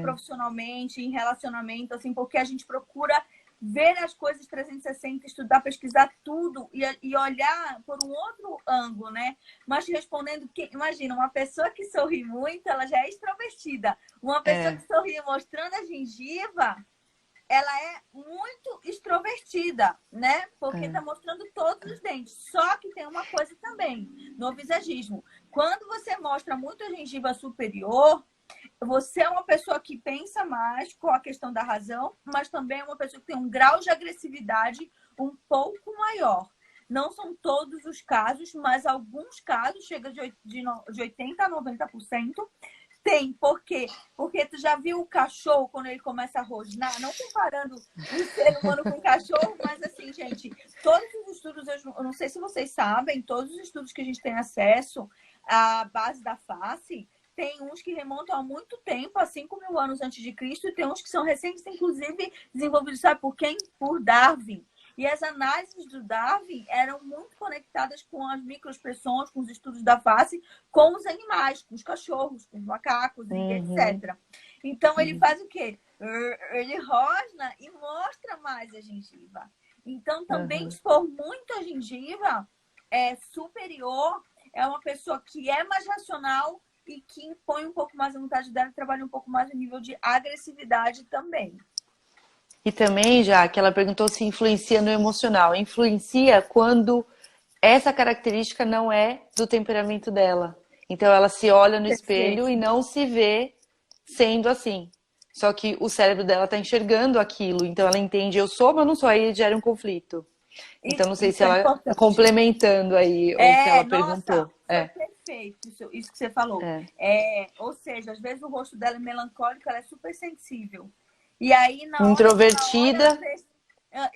profissionalmente, em relacionamento, assim, porque a gente procura ver as coisas 360, estudar, pesquisar tudo e olhar por um outro ângulo, né? Mas respondendo que, imagina, uma pessoa que sorri muito, ela já é extrovertida. Uma pessoa que sorri mostrando a gengiva, ela é muito extrovertida, né? Porque tá mostrando todos os dentes. Só que tem uma coisa também no visagismo. Quando você mostra muito a gengiva superior, você é uma pessoa que pensa mais com a questão da razão, mas também é uma pessoa que tem um grau de agressividade um pouco maior. Não são todos os casos, mas alguns casos chega de 80% a 90%. Tem, por quê? Porque tu já viu o cachorro quando ele começa a rosnar? Não comparando o ser humano com o cachorro, mas assim, gente, todos os estudos, eu não sei se vocês sabem, todos os estudos que a gente tem acesso à base da face, tem uns que remontam há muito tempo, há 5.000 anos antes de Cristo, e tem uns que são recentes, inclusive desenvolvidos, sabe por quem? Por Darwin. E as análises do Darwin eram muito conectadas com as microexpressões, com os estudos da face, com os animais, com os cachorros, com os macacos, etc. Então, ele faz o quê? Ele rosna e mostra mais a gengiva. Então, também expor muito a gengiva é superior, é uma pessoa que é mais racional e que impõe um pouco mais a vontade dela e trabalha um pouco mais no nível de agressividade também. E também, já que ela perguntou se influencia no emocional. Influencia quando essa característica não é do temperamento dela. Então ela se olha no espelho e não se vê sendo assim. Só que o cérebro dela está enxergando aquilo. Então ela entende, eu sou, mas não sou. Aí gera um conflito. Então não sei se ela está complementando aí o que ela perguntou. Foi perfeito isso que você falou. Ou seja, às vezes o rosto dela é melancólico, ela é super sensível. E aí, na hora introvertida,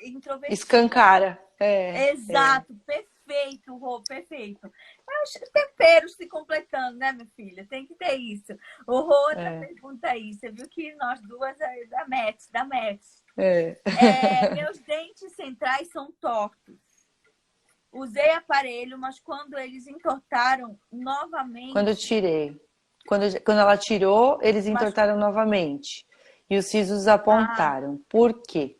introvertida escancara. Exato, perfeito. Perfeito, Rô, perfeito. Os temperos se completando, né, minha filha? Tem que ter isso. O Rô, outra pergunta aí. Você viu que nós duas é da match. Meus dentes centrais são tortos. Usei aparelho, mas quando eles entortaram novamente... Quando eu tirei. Quando ela tirou, eles entortaram novamente. E os sisos apontaram. Por quê?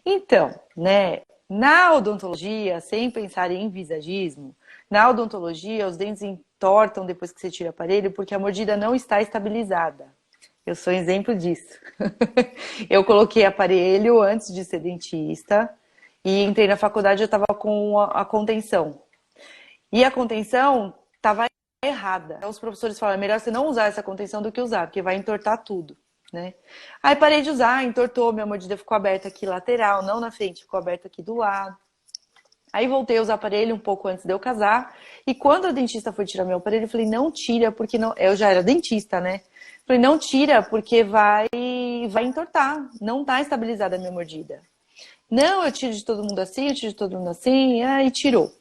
Então, né, na odontologia, sem pensar em visagismo, na odontologia os dentes entortam depois que você tira o aparelho porque a mordida não está estabilizada. Eu sou exemplo disso. Eu coloquei aparelho antes de ser dentista e entrei na faculdade, eu estava com a contenção. E a contenção estava errada. Então, os professores falaram, é melhor você não usar essa contenção do que usar, porque vai entortar tudo, né? Aí parei de usar, entortou, minha mordida ficou aberta aqui lateral, não na frente, ficou aberta aqui do lado. Aí voltei a usar aparelho um pouco antes de eu casar. E quando a dentista foi tirar meu aparelho, eu falei, não tira, porque não... Eu já era dentista, né? Falei, não tira, porque vai entortar. Não tá estabilizada a minha mordida. Não, eu tiro de todo mundo assim, eu tiro de todo mundo assim. Aí tirou.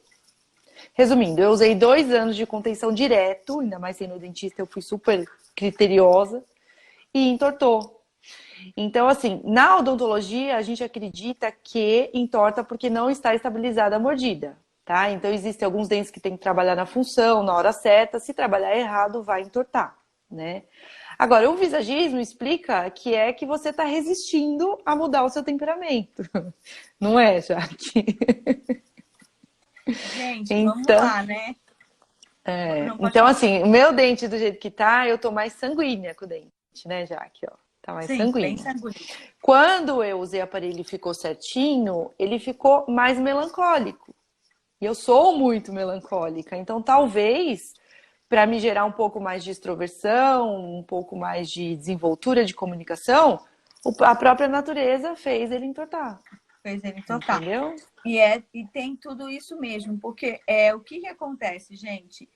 Resumindo, eu usei 2 anos de contenção direto, ainda mais sendo dentista, eu fui super criteriosa, e entortou. Então, assim, na odontologia, a gente acredita que entorta porque não está estabilizada a mordida, tá? Então, existem alguns dentes que tem que trabalhar na função, na hora certa. Se trabalhar errado, vai entortar, né? Agora, o visagismo explica que é que você está resistindo a mudar o seu temperamento. Não é, Jaque? Gente, vamos lá, né? Então, assim, o meu dente do jeito que tá, eu tô mais sanguínea com o dente, né, Jaque? Ó, tá mais sanguínea. Bem sanguínea. Quando eu usei o aparelho e ficou certinho, ele ficou mais melancólico. E eu sou muito melancólica, então talvez para me gerar um pouco mais de extroversão, um pouco mais de desenvoltura de comunicação, a própria natureza fez ele entortar. Fez ele entortar. Entendeu? E tem tudo isso mesmo, porque o que acontece, gente?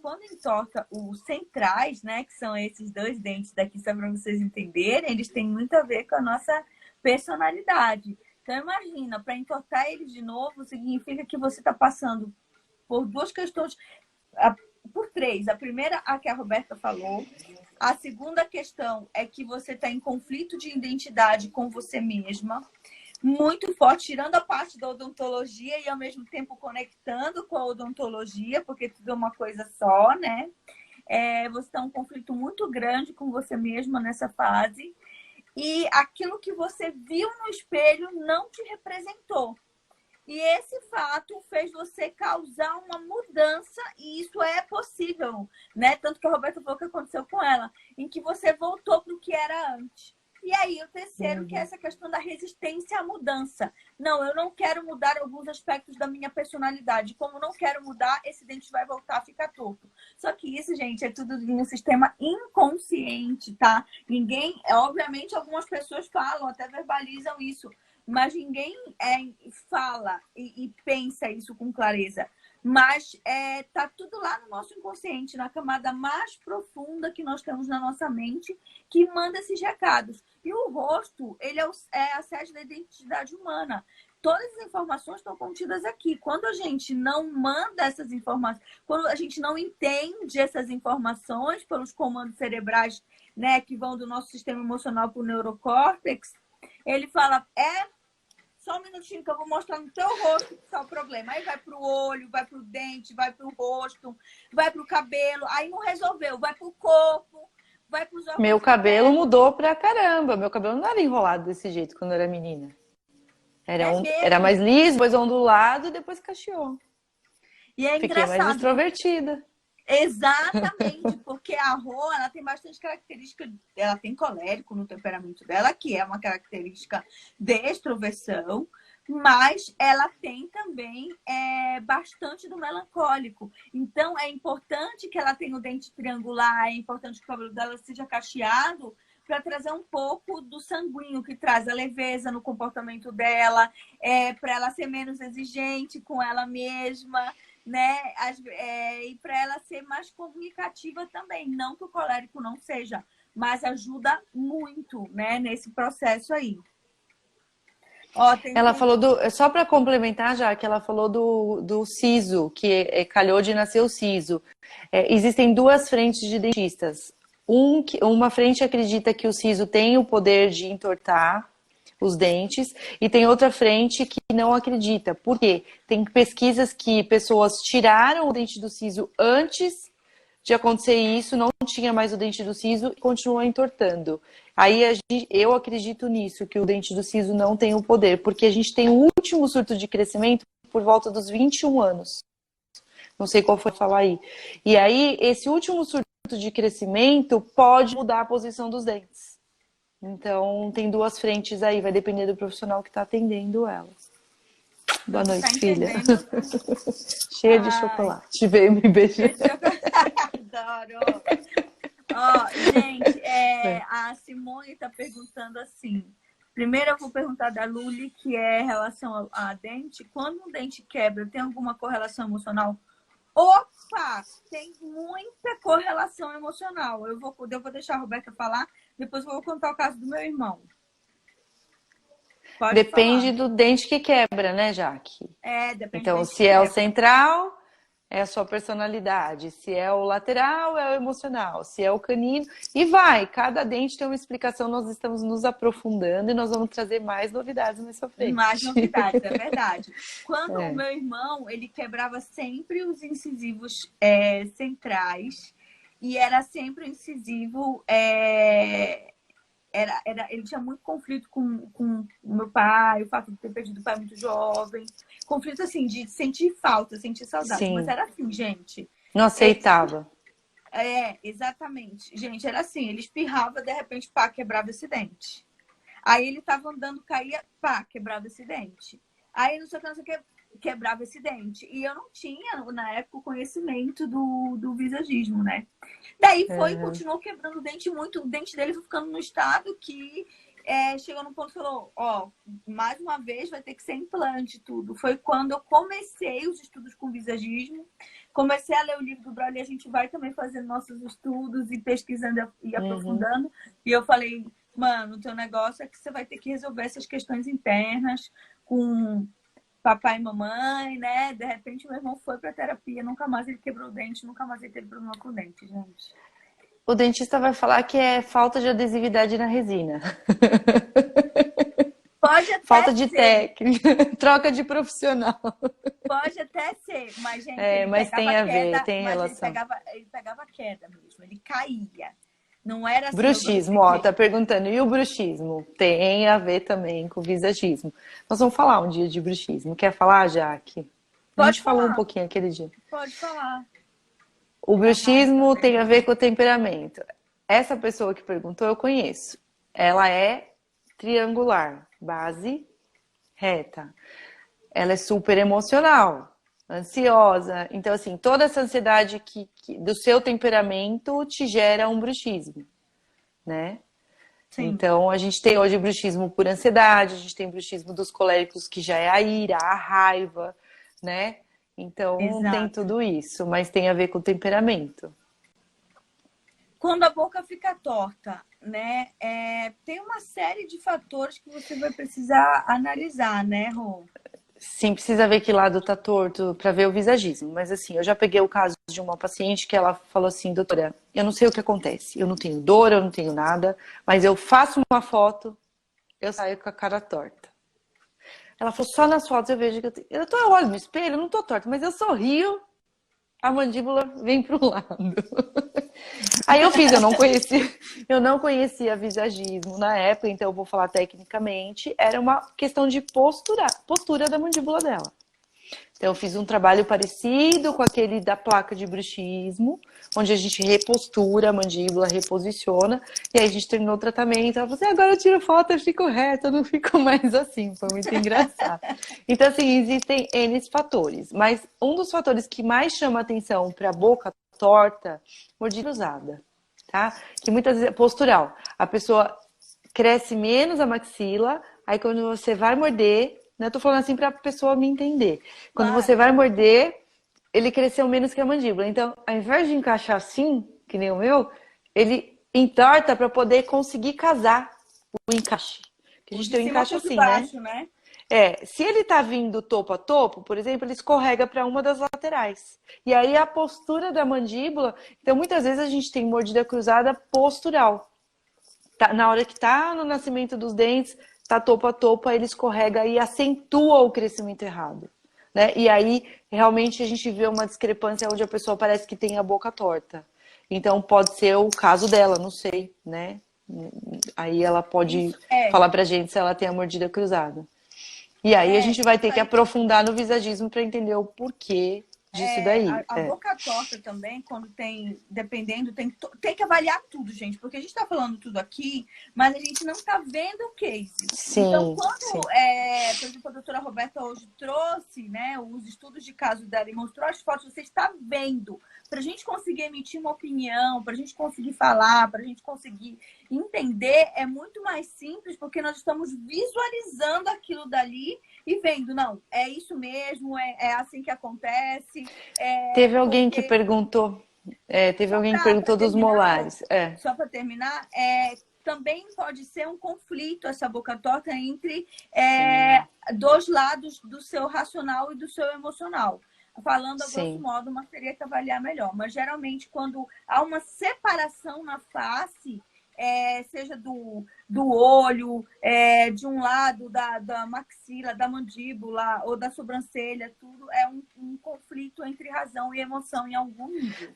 Quando entorta os centrais, né, que são esses 2 dentes daqui, só para vocês entenderem, eles têm muito a ver com a nossa personalidade. Então, imagina, para entortar eles de novo, significa que você está passando por 2 questões, por 3. A primeira, a que a Roberta falou. A segunda questão é que você está em conflito de identidade com você mesma, muito forte, tirando a parte da odontologia e ao mesmo tempo conectando com a odontologia, porque tudo é uma coisa só, né? Você está em um conflito muito grande com você mesma nessa fase. E aquilo que você viu no espelho não te representou. E esse fato fez você causar uma mudança, e isso é possível, né? Tanto que a Roberta falou que aconteceu com ela, em que você voltou para o que era antes. E aí, o terceiro, que é essa questão da resistência à mudança. Não, eu não quero mudar alguns aspectos da minha personalidade. Como não quero mudar, esse dente vai voltar a ficar torto. Só que isso, gente, é tudo em um sistema inconsciente, tá? Ninguém, obviamente, algumas pessoas falam, até verbalizam isso, mas ninguém fala e pensa isso com clareza. Mas tá tudo lá no nosso inconsciente, na camada mais profunda que nós temos na nossa mente, que manda esses recados. E o rosto, ele é a sede da identidade humana. Todas as informações estão contidas aqui. Quando a gente não manda essas informações, quando a gente não entende essas informações pelos comandos cerebrais, né, que vão do nosso sistema emocional para o neurocórtex, ele fala, só um minutinho que eu vou mostrar no teu rosto que está o problema. Aí vai pro olho, vai pro dente, vai pro rosto, vai pro cabelo. Aí não resolveu, vai pro corpo, vai pros órgãos. Meu cabelo mudou pra caramba. Meu cabelo não era enrolado desse jeito quando eu era menina. Era mais liso, depois ondulado e depois cacheou. E é Fiquei mais extrovertida. Exatamente, porque a Rô, ela tem bastante característica, ela tem colérico no temperamento dela, que é uma característica de extroversão, mas ela tem também bastante do melancólico. Então, é importante que ela tenha o dente triangular, é importante que o cabelo dela seja cacheado, para trazer um pouco do sanguíneo, que traz a leveza no comportamento dela, para ela ser menos exigente com ela mesma, né? E para ela ser mais comunicativa também. Não que o colérico não seja, mas ajuda muito, né, nesse processo aí. Ó, Ela falou só para complementar já, que ela falou do siso, que calhou de nascer o siso. Existem duas frentes de dentistas. Uma frente acredita que o siso tem o poder de entortar os dentes, e tem outra frente que não acredita. Por quê? Tem pesquisas que pessoas tiraram o dente do siso antes de acontecer isso, não tinha mais o dente do siso e continua entortando. Aí eu acredito nisso, que o dente do siso não tem o poder, porque a gente tem o último surto de crescimento por volta dos 21 anos. Não sei qual foi falar aí. E aí, esse último surto de crescimento pode mudar a posição dos dentes. Então, tem duas frentes aí, vai depender do profissional que está atendendo ela. Boa noite, filha. Cheia de chocolate. Veio me beijar. Adoro. Ó, gente, a Simone está perguntando assim. Primeiro eu vou perguntar da Luli, que é em relação a dente. Quando um dente quebra, tem alguma correlação emocional? Opa! Tem muita correlação emocional. Eu vou deixar a Roberta falar, depois eu vou contar o caso do meu irmão. Pode Depende falar. do dente que quebra, né, Jaque? Depende então, do dente se que é o quebra. central, é a sua personalidade. Se é o lateral, é o emocional. Se é o canino. E vai, cada dente tem uma explicação. Nós estamos nos aprofundando e nós vamos trazer mais novidades nessa frente. Mais novidades, é verdade. Quando o meu irmão, ele quebrava sempre os incisivos centrais e era sempre o incisivo... ele tinha muito conflito com o meu pai, o fato de ter perdido o pai muito jovem. Conflito, assim, de sentir falta, sentir saudade. Sim. Mas era assim, gente. Não aceitava. Exatamente. Gente, era assim, ele espirrava, de repente, pá, quebrava esse dente. Aí ele tava andando, caía, pá, quebrava esse dente. Aí não sei o que, quebrava esse dente. E eu não tinha, na época, o conhecimento do visagismo, né? Daí foi e continuou quebrando o dente muito. O dente dele foi ficando no estado que chegou num ponto e falou, ó, mais uma vez vai ter que ser implante tudo. Foi quando eu comecei os estudos com visagismo. Comecei a ler o livro do Braulio, a gente vai também fazendo nossos estudos e pesquisando e aprofundando. E eu falei, mano, o teu negócio é que você vai ter que resolver essas questões internas com papai e mamãe, né? De repente, meu irmão foi pra terapia, nunca mais ele quebrou o dente, nunca mais ele teve problema com o dente, gente. O dentista vai falar que é falta de adesividade na resina. Pode até falta de ser. técnica, troca de profissional. Pode até ser, mas, gente, mas tem a ver, tem relação. Ele pegava queda mesmo, ele caía. Não era assim. Bruxismo, ó, tá perguntando. E o bruxismo? Tem a ver também com o visagismo. Nós vamos falar um dia de bruxismo. Quer falar, Jaque? A gente falou um pouquinho aquele dia. Pode falar. O bruxismo tem a ver com o temperamento. Essa pessoa que perguntou, eu conheço. Ela é triangular, base reta. Ela é super emocional, ansiosa. Então, assim, toda essa ansiedade do seu temperamento te gera um bruxismo, né? Sim. Então, a gente tem hoje bruxismo por ansiedade, a gente tem bruxismo dos coléricos, que já é a ira, a raiva, né? Então, tem tudo isso, mas tem a ver com o temperamento. Quando a boca fica torta, né? Tem uma série de fatores que você vai precisar analisar, né, Rô? Sim, precisa ver que lado tá torto para ver o visagismo. Mas assim, eu já peguei o caso de uma paciente que ela falou assim, doutora, eu não sei o que acontece. Eu não tenho dor, eu não tenho nada, mas eu faço uma foto, eu saio com a cara torta. Ela falou, só nas fotos eu vejo que eu olho no espelho, eu não tô torta, mas eu sorrio, a mandíbula vem pro lado. Aí eu não conhecia visagismo na época, então eu vou falar tecnicamente, era uma questão de postura da mandíbula dela. Então eu fiz um trabalho parecido com aquele da placa de bruxismo, onde a gente repostura a mandíbula, reposiciona, e aí a gente terminou o tratamento, ela falou assim, agora eu tiro foto, eu fico reta, eu não fico mais assim, foi muito engraçado. Então assim, existem N fatores, mas um dos fatores que mais chama atenção para a boca torta, mordida cruzada, tá? Que muitas vezes é postural, a pessoa cresce menos a maxila, aí quando você vai morder, eu tô falando assim pra pessoa me entender. Quando você vai morder, ele cresceu menos que a mandíbula. Então, ao invés de encaixar assim, que nem o meu, ele entorta pra poder conseguir casar o encaixe. Que a gente tem um encaixe assim, baixo, né? Se ele tá vindo topo a topo, por exemplo, ele escorrega para uma das laterais. E aí a postura da mandíbula, então muitas vezes a gente tem mordida cruzada postural. Na hora que tá no nascimento dos dentes, tá topo a topo, aí ele escorrega e acentua o crescimento errado, né? E aí realmente a gente vê uma discrepância onde a pessoa parece que tem a boca torta. Então pode ser o caso dela, não sei, né? Aí ela pode falar pra gente se ela tem a mordida cruzada. E aí a gente vai ter que aprofundar no visagismo para entender o porquê disso daí. A boca torta também, quando tem, dependendo, tem que avaliar tudo, gente, porque a gente está falando tudo aqui, mas a gente não está vendo o case. Sim, então, quando, por exemplo, a doutora Roberta hoje trouxe, né, os estudos de caso dela e mostrou as fotos, você está vendo, para a gente conseguir emitir uma opinião, para a gente conseguir falar, para a gente conseguir entender, é muito mais simples, porque nós estamos visualizando aquilo dali e vendo, não, é isso mesmo, é assim que acontece. Teve alguém que perguntou, dos molares. Só para terminar, também pode ser um conflito essa boca torta entre dois lados do seu racional e do seu emocional. Falando a grosso modo, uma teria que avaliar melhor. Mas geralmente, quando há uma separação na face, seja do olho, de um lado da maxila, da mandíbula ou da sobrancelha, tudo é um conflito entre razão e emoção em algum nível.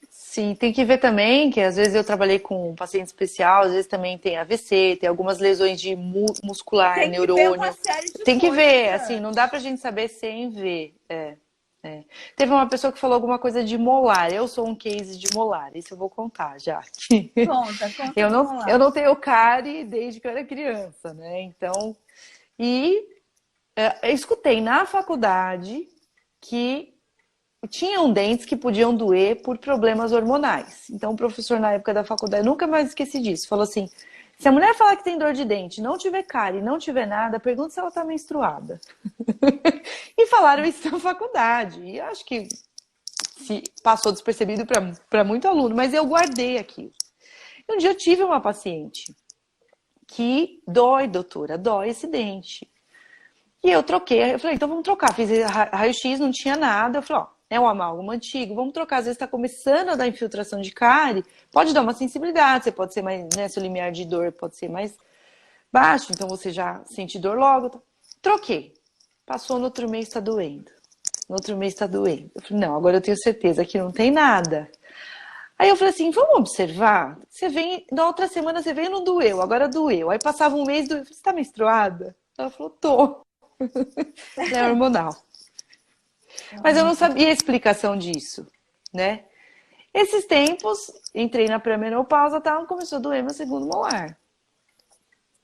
Sim, tem que ver também que às vezes eu trabalhei com um paciente especial, às vezes também tem AVC, tem algumas lesões de muscular, neurônio. Tem que ver, assim, não dá pra gente saber sem ver. Teve uma pessoa que falou alguma coisa de molar. Eu sou um case de molar, isso eu vou contar já. Conta eu não tenho cárie desde que eu era criança, né? Então, eu escutei na faculdade que tinham dentes que podiam doer por problemas hormonais. Então, o professor na época da faculdade, eu nunca mais esqueci disso, falou assim: se a mulher falar que tem dor de dente, não tiver cárie, não tiver nada, pergunta se ela tá menstruada. E falaram isso na faculdade. E acho que passou despercebido para muito aluno, mas eu guardei aquilo. E um dia eu tive uma paciente que dói, doutora, dói esse dente. E eu troquei, eu falei, então vamos trocar. Fiz raio-x, não tinha nada. Eu falei, é um amálgama antigo, vamos trocar. Às vezes está começando a dar infiltração de cárie, pode dar uma sensibilidade, você pode ser mais, né, seu limiar de dor pode ser mais baixo, então você já sente dor logo. Troquei. Passou, no outro mês está doendo. No outro mês está doendo. Eu falei, não, agora eu tenho certeza que não tem nada. Aí eu falei assim, vamos observar? Você vem, na outra semana você veio e não doeu, agora doeu. Aí passava um mês, doeu. Você está menstruada? Ela falou, tô. É hormonal. Mas eu não sabia a explicação disso, né? Esses tempos, entrei na pré-menopausa, começou a doer meu segundo molar.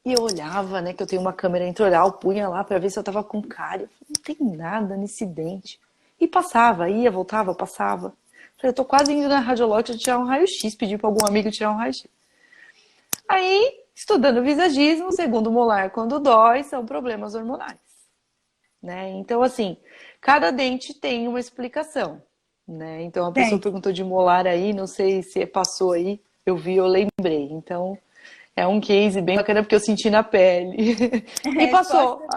E eu olhava, né, que eu tenho uma câmera intraoral, punha lá pra ver se eu tava com cárie. Eu falei, não tem nada nesse dente. E passava, ia, voltava, passava. Eu falei, eu tô quase indo na radiológica tirar um raio-x, pedir pra algum amigo tirar um raio-x. Aí, estudando visagismo, segundo molar, quando dói, são problemas hormonais. Né? Então, assim, cada dente tem uma explicação, né? Então, a pessoa perguntou de molar aí, não sei se passou aí, eu vi, eu lembrei. Então, é um case bem bacana, porque eu senti na pele. E passou.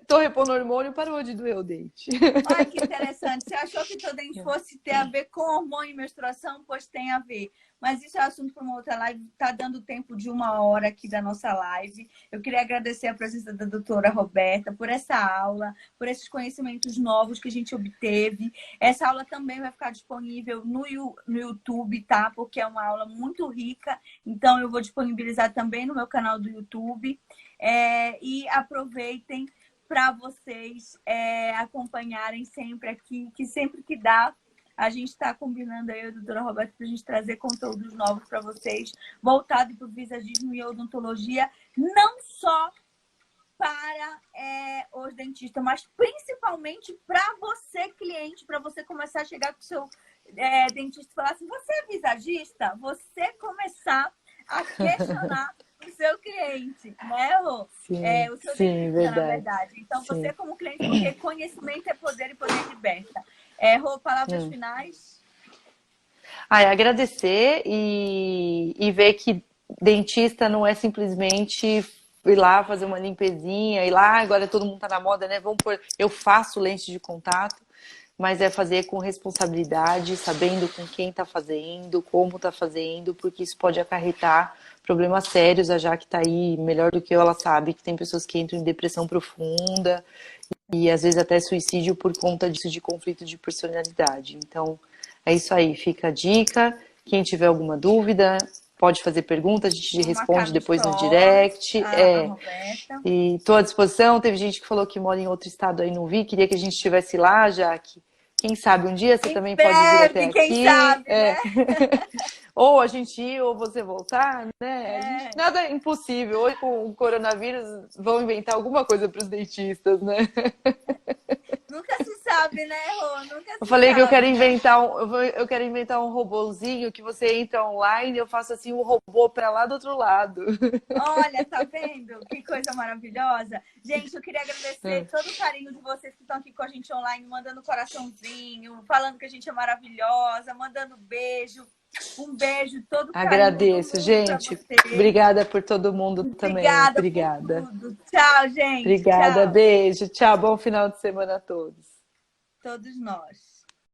Tô repondo hormônio, parou de doer o dente. Olha que interessante. Você achou que teu dente fosse ter a ver com hormônio e menstruação? Pois tem a ver. Mas isso é assunto para uma outra live. Tá dando tempo de 1 hora aqui da nossa live. Eu queria agradecer a presença da doutora Roberta por essa aula, por esses conhecimentos novos que a gente obteve. Essa aula também vai ficar disponível no YouTube, tá? Porque é uma aula muito rica. Então, eu vou disponibilizar também no meu canal do YouTube. E aproveitem para vocês acompanharem sempre aqui, que sempre que dá, a gente está combinando aí, a doutora Roberta, para a gente trazer conteúdos novos para vocês, voltado para o visagismo e odontologia, não só para os dentistas, mas principalmente para você, cliente, para você começar a chegar com o seu dentista e falar assim, você é visagista? Você começar a questionar o seu cliente, né, Rô? Sim, o seu sim, dentista, verdade. na verdade. Então, Sim. você como cliente, porque conhecimento é poder e poder liberta. Rô, palavras finais? Agradecer e ver que dentista não é simplesmente ir lá fazer uma limpezinha, ir lá, agora todo mundo tá na moda, né? Vamos pôr, eu faço lente de contato, mas é fazer com responsabilidade, sabendo com quem tá fazendo, como tá fazendo, porque isso pode acarretar problemas sérios. A Jaque tá aí melhor do que eu, ela sabe que tem pessoas que entram em depressão profunda e às vezes até suicídio por conta disso, de conflito de personalidade. Então, é isso aí, fica a dica. Quem tiver alguma dúvida, pode fazer pergunta, a gente responde depois no direct. E estou à disposição. Teve gente que falou que mora em outro estado aí, não vi. Queria que a gente estivesse lá, Jaque. Quem sabe um dia você também pode vir até aqui. Quem sabe, né? Ou a gente ir, ou você voltar, né? Nada é impossível. Hoje, com o coronavírus, vão inventar alguma coisa para os dentistas, né? Nunca se sabe, né, Rô? Nunca se Eu falei sabe, que eu quero né? inventar um robozinho que você entra online e eu faço assim um robô para lá do outro lado. Olha, tá vendo? Que coisa maravilhosa. Gente, eu queria agradecer todo o carinho de vocês que estão aqui com a gente online, mandando coraçãozinho, falando que a gente é maravilhosa, mandando beijo. Um beijo, todo carinho. Agradeço, gente. Obrigada por todo mundo também. Obrigada. Por tudo. Tchau, gente. Obrigada, tchau. beijo. Tchau, bom final de semana a todos. Todos nós.